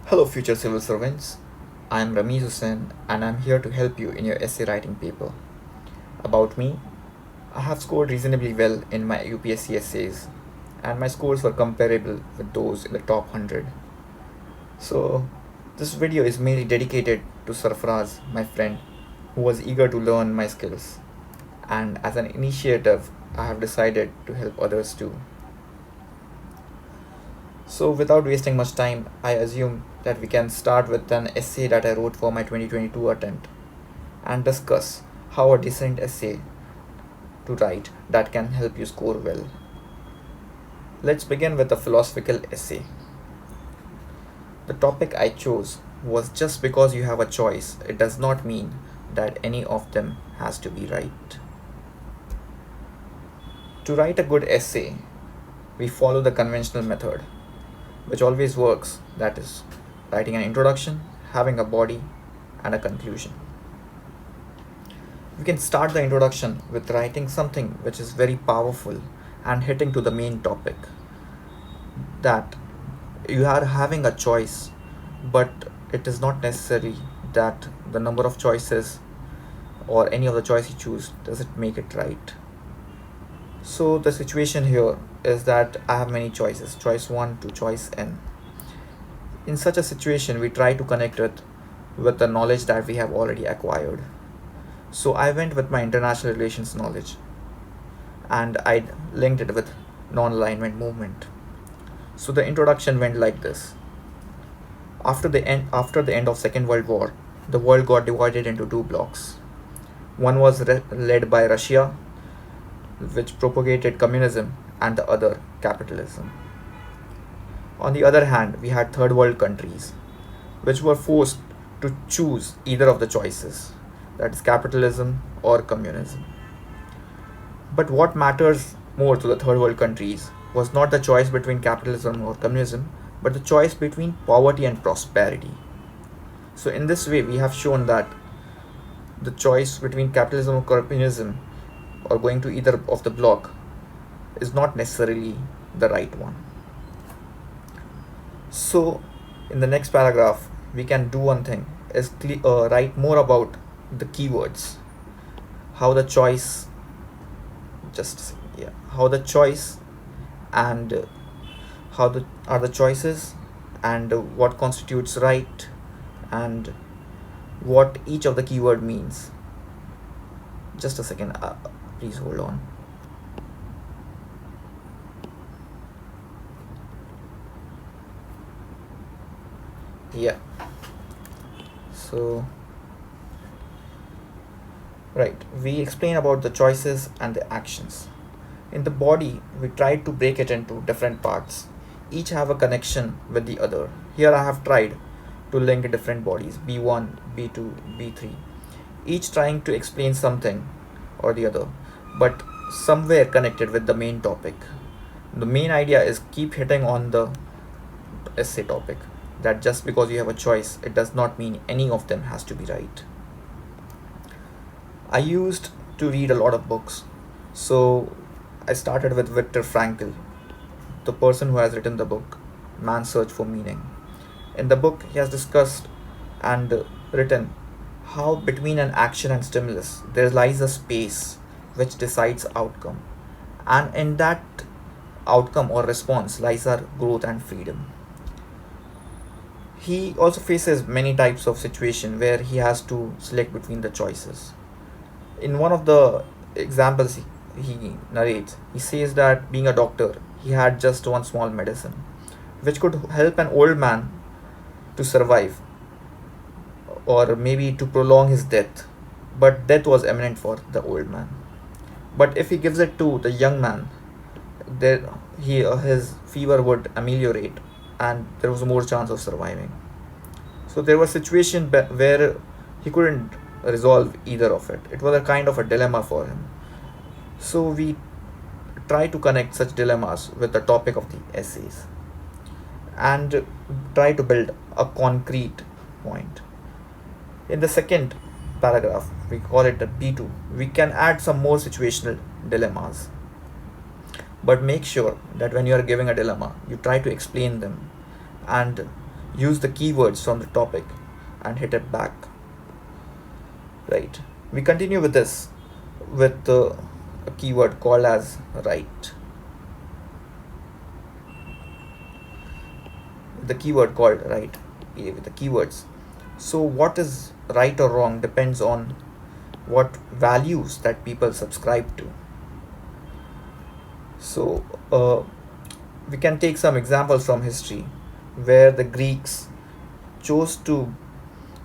Hello, future civil servants. I am Ramiz Hussain and I am here to help you in your essay writing paper. About me, I have scored reasonably well in my UPSC essays, and my scores were comparable with those in the top 100. So, this video is mainly dedicated to Sarfaraz, my friend, who was eager to learn my skills. And as an initiative, I have decided to help others too. So, without wasting much time, I assume that we can start with an essay that I wrote for my 2022 attempt and discuss how a decent essay to write that can help you score well. Let's begin with a philosophical essay. The topic I chose was just because you have a choice, it does not mean that any of them has to be right. To write a good essay, we follow the conventional method, which always works, that is, writing an introduction, having a body, and a conclusion. We can start the introduction with writing something which is very powerful and hitting to the main topic. That you are having a choice, but it is not necessary that the number of choices or any of the choice you choose does it make it right. So the situation here is that I have many choices, choice 1 to choice n. In such a situation, we try to connect it with the knowledge that we have already acquired. So I went with my international relations knowledge and I linked it with non-alignment movement. So the introduction went like this. After the end of Second World War, the world got divided into two blocks. One was led by Russia, which propagated communism, and the other capitalism. On the other hand, we had third world countries, which were forced to choose either of the choices, that is capitalism or communism. But what matters more to the third world countries was not the choice between capitalism or communism, but the choice between poverty and prosperity. So in this way, we have shown that the choice between capitalism or communism or going to either of the block is not necessarily the right one. So in the next paragraph, we can do one thing is write more about the keywords, how the choice, how the choice and how are the choices and what constitutes right and what each of the keyword means. Just a second, please hold on. Yeah, so right, we explain about the choices and the actions. In the body, we try to break it into different parts. Each have a connection with the other. Here I have tried to link different bodies, B1, B2, B3, each trying to explain something or the other, but somewhere connected with the main topic. The main idea is keep hitting on the essay topic, that just because you have a choice, it does not mean any of them has to be right. I used to read a lot of books, so I started with Viktor Frankl, the person who has written the book Man's Search for Meaning. In the book, he has discussed and written how between an action and stimulus there lies a space which decides outcome, and in that outcome or response lies our growth and freedom. He also faces many types of situation where he has to select between the choices. In one of the examples he narrates, he says that being a doctor, he had just one small medicine which could help an old man to survive or maybe to prolong his death, but death was imminent for the old man. But if he gives it to the young man, there his fever would ameliorate and there was more chance of surviving. So there was a situation where he couldn't resolve either of it. It was a kind of a dilemma for him. So we try to connect such dilemmas with the topic of the essays and try to build a concrete point. In the second paragraph, we call it a B2. We can add some more situational dilemmas. But make sure that when you are giving a dilemma, you try to explain them and use the keywords from the topic and hit it back. Right. We continue with this with a keyword called as right. The keyword called right, with the keywords. So what is right or wrong depends on what values that people subscribe to. So we can take some examples from history where the Greeks chose to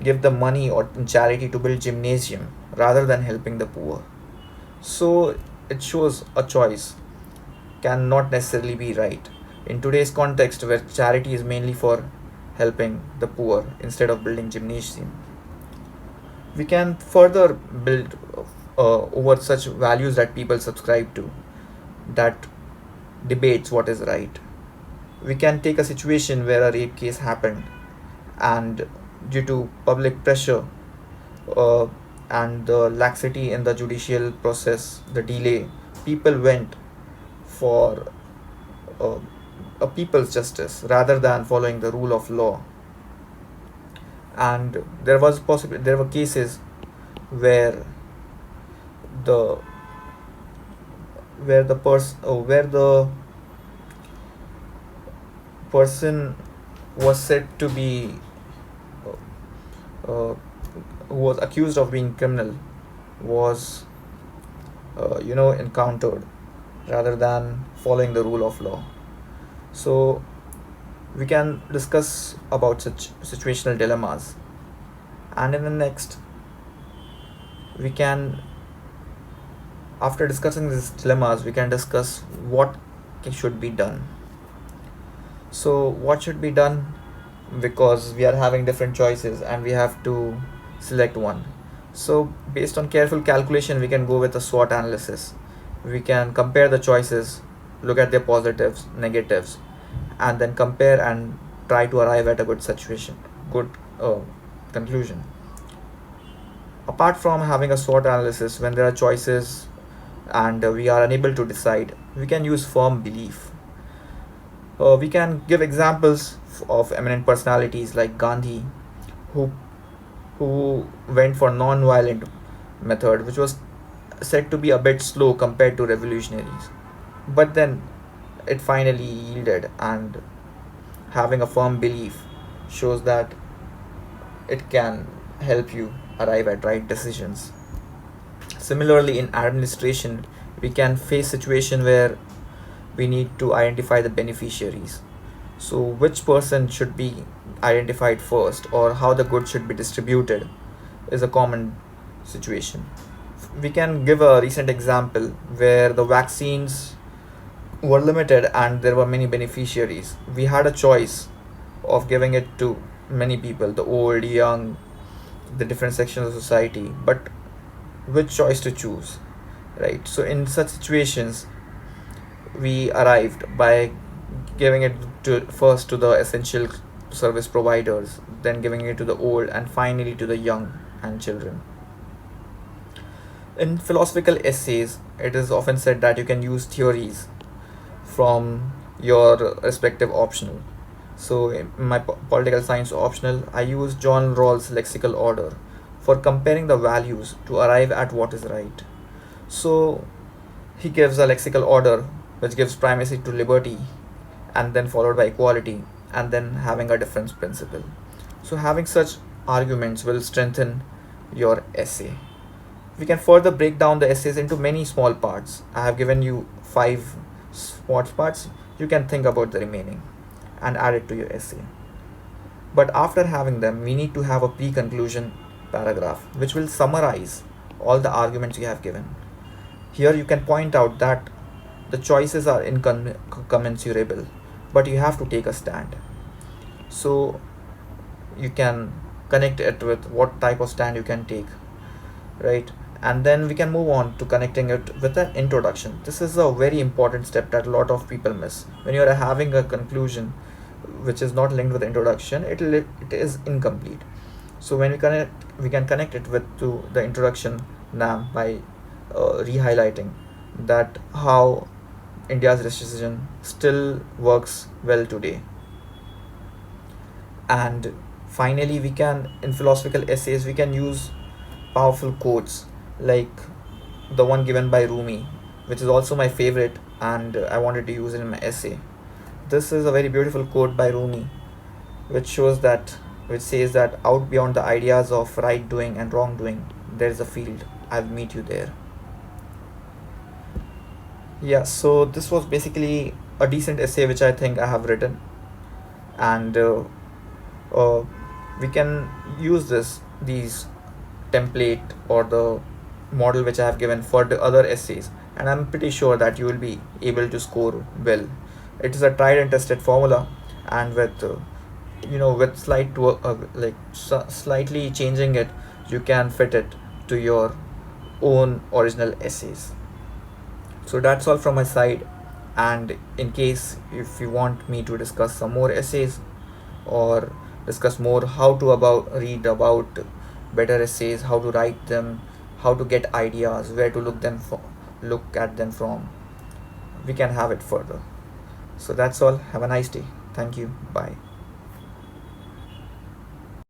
give the money or charity to build gymnasium rather than helping the poor. So it shows a choice cannot necessarily be right. In today's context, where charity is mainly for helping the poor instead of building gymnasium, we can further build over such values that people subscribe to, that debates what is right. We can take a situation where a rape case happened, and due to public pressure uh, and the laxity in the judicial process, the delay, people went for uh, a people's justice rather than following the rule of law. And there were cases where the where the person was said to be uh, who was accused of being criminal was encountered rather than following the rule of law. So we can discuss about such situational dilemmas, and in the next we can, after discussing these dilemmas, we can discuss what should be done. So what should be done, because we are having different choices and we have to select one. So based on careful calculation, we can go with a SWOT analysis. We can compare the choices, look at their positives, negatives, and then compare and try to arrive at a good conclusion. Apart from having a SWOT analysis, when there are choices and we are unable to decide, we can use firm belief. We can give examples of eminent personalities like Gandhi, who went for non-violent method, which was said to be a bit slow compared to revolutionaries, but then it finally yielded. And having a firm belief shows that it can help you arrive at right decisions. Similarly, in administration, we can face situation where we need to identify the beneficiaries. So which person should be identified first, or how the goods should be distributed, is a common situation. We can give a recent example where the vaccines were limited and there were many beneficiaries. We had a choice of giving it to many people, the old, young, the different sections of society, but which choice to choose, right? So in such situations, we arrived by giving it to first to the essential service providers, then giving it to the old, and finally to the young and children. In philosophical essays, it is often said that you can use theories from your respective optional. So in my political science optional, I use John Rawls' lexical order for comparing the values to arrive at what is right. So he gives a lexical order which gives primacy to liberty, and then followed by equality, and then having a difference principle. So having such arguments will strengthen your essay. We can further break down the essays into many small parts. I have given you 5 small parts. You can think about the remaining and add it to your essay. But after having them, we need to have a pre-conclusion paragraph which will summarize all the arguments you have given. Here you can point out that the choices are incommensurable, but you have to take a stand. So you can connect it with what type of stand you can take, right? And then we can move on to connecting it with an introduction. This is a very important step that a lot of people miss. When you are having a conclusion which is not linked with the introduction, it is incomplete. So when we can connect it with to the introduction now by re-highlighting that how India's decision still works well today. And finally, we can, in philosophical essays, we can use powerful quotes like the one given by Rumi, which is also my favorite, and I wanted to use it in my essay. This is a very beautiful quote by Rumi, which shows that, which says that out beyond the ideas of right doing and wrong doing, there is a field. I'll meet you there. Yeah, so this was basically a decent essay which I think I have written, and uh, we can use these template or the model which I have given for the other essays, and I'm pretty sure that you will be able to score well. It is a tried and tested formula, and with with slightly changing it, you can fit it to your own original essays. So that's all from my side. And in case if you want me to discuss some more essays or discuss more how to about read about better essays, how to write them, how to get ideas, where to look at them from, we can have it further. So that's all. Have a nice day. Thank you. Bye.